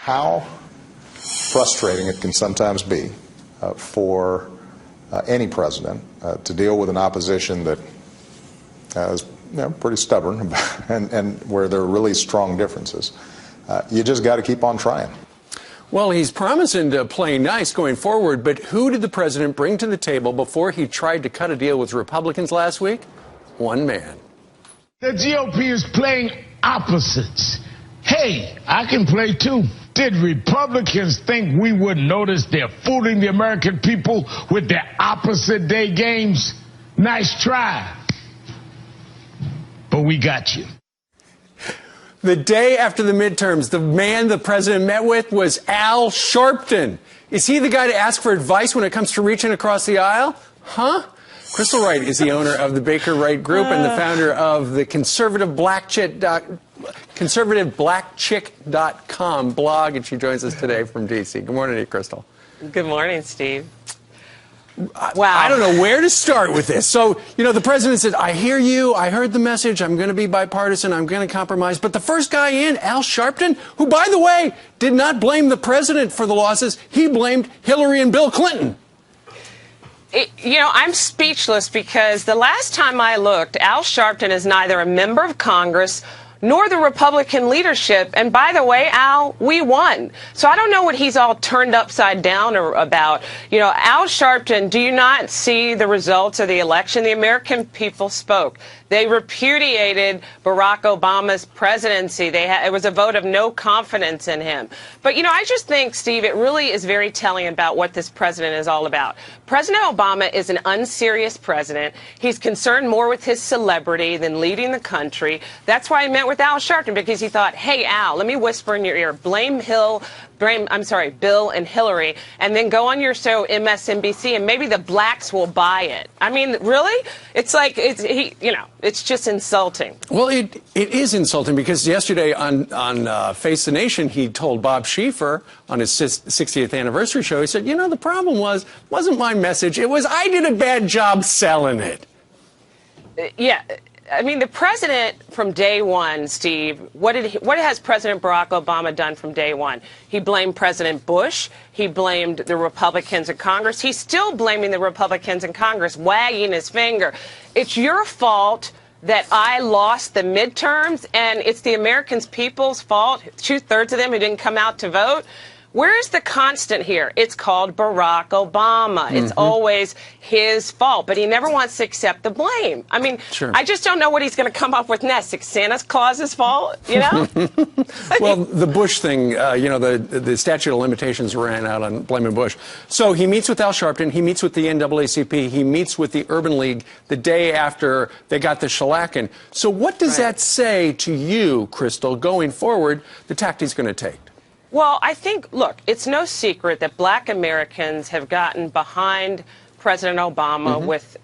how frustrating it can sometimes be for any president to deal with an opposition that is pretty stubborn and where there are really strong differences. You just got to keep on trying. Well, he's promising to play nice going forward, but who did the president bring to the table before he tried to cut a deal with Republicans last week? One man. The GOP is playing opposites. Hey, I can play too. Did Republicans think we would notice they're fooling the American people with their opposite day games? Nice try. But we got you. The day after the midterms, the man the president met with was Al Sharpton. Is he the guy to ask for advice when it comes to reaching across the aisle? Huh? Crystal Wright is the owner of the Baker Wright Group and the founder of the conservativeblackchick.com blog, and she joins us today from D.C. Good morning to you, Crystal. Good morning, Steve. Wow. I don't know where to start with this. So, the president said, I hear you. I heard the message. I'm going to be bipartisan. I'm going to compromise. But the first guy in, Al Sharpton, who, by the way, did not blame the president for the losses. He blamed Hillary and Bill Clinton. I'm speechless because the last time I looked, Al Sharpton is neither a member of Congress nor the Republican leadership. And by the way, Al, we won. So I don't know what he's all turned upside down about. Al Sharpton, do you not see the results of the election? The American people spoke. They repudiated Barack Obama's presidency. It was a vote of no confidence in him. But, I just think, Steve, it really is very telling about what this president is all about. President Obama is an unserious president. He's concerned more with his celebrity than leading the country. That's why he met with Al Sharpton, because he thought, hey, Al, let me whisper in your ear, blame Bill and Hillary, and then go on your show, MSNBC, and maybe the blacks will buy it. I mean, really? It's like, it's just insulting. Well, it is insulting because yesterday on Face the Nation, he told Bob Schieffer on his 60th anniversary show, he said, the problem wasn't my message. It was I did a bad job selling it. Yeah. I mean, the president from day one, Steve, what has President Barack Obama done from day one? He blamed President Bush. He blamed the Republicans in Congress. He's still blaming the Republicans in Congress, wagging his finger. It's your fault that I lost the midterms, and it's the American people's fault, 2/3 of them who didn't come out to vote. Where's the constant here? It's called Barack Obama. It's always his fault, but he never wants to accept the blame. I mean, sure. I just don't know what he's going to come up with next. It's Santa Claus's fault, Well, the Bush thing, the statute of limitations ran out on blaming Bush. So he meets with Al Sharpton. He meets with the NAACP. He meets with the Urban League the day after they got the shellacking. So what does that say to you, Crystal, going forward, the tact he's going to take? Well, I think, look, it's no secret that black Americans have gotten behind President Obama with,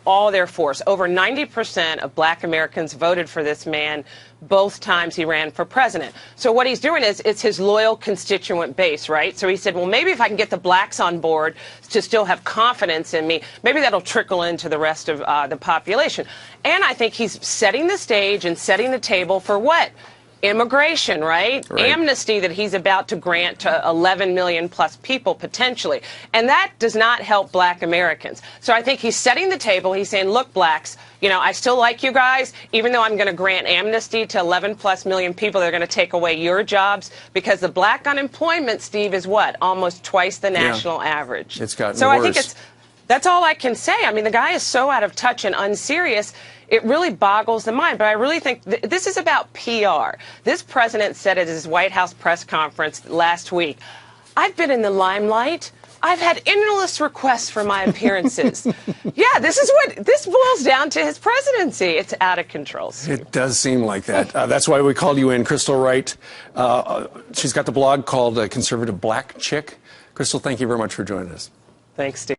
all their force. Over 90% of black Americans voted for this man both times he ran for president. So what he's doing is it's his loyal constituent base, right? So he said, well, maybe if I can get the blacks on board to still have confidence in me, maybe that'll trickle into the rest of the population. And I think he's setting the stage and setting the table for what? Immigration, right? Amnesty that he's about to grant to 11 million plus people potentially. And that does not help black Americans. So I think he's setting the table. He's saying, look, blacks, I still like you guys, even though I'm going to grant amnesty to 11 plus million people, they're going to take away your jobs because the black unemployment, Steve, is what? Almost twice the national average. It's gotten worse. I think that's all I can say. I mean, the guy is so out of touch and unserious. It really boggles the mind. But I really think this is about PR. This president said at his White House press conference last week, I've been in the limelight. I've had endless requests for my appearances. Yeah, this boils down to his presidency. It's out of control. It does seem like that. That's why we called you in, Crystal Wright. She's got the blog called Conservative Black Chick. Crystal, thank you very much for joining us. Thanks, Steve.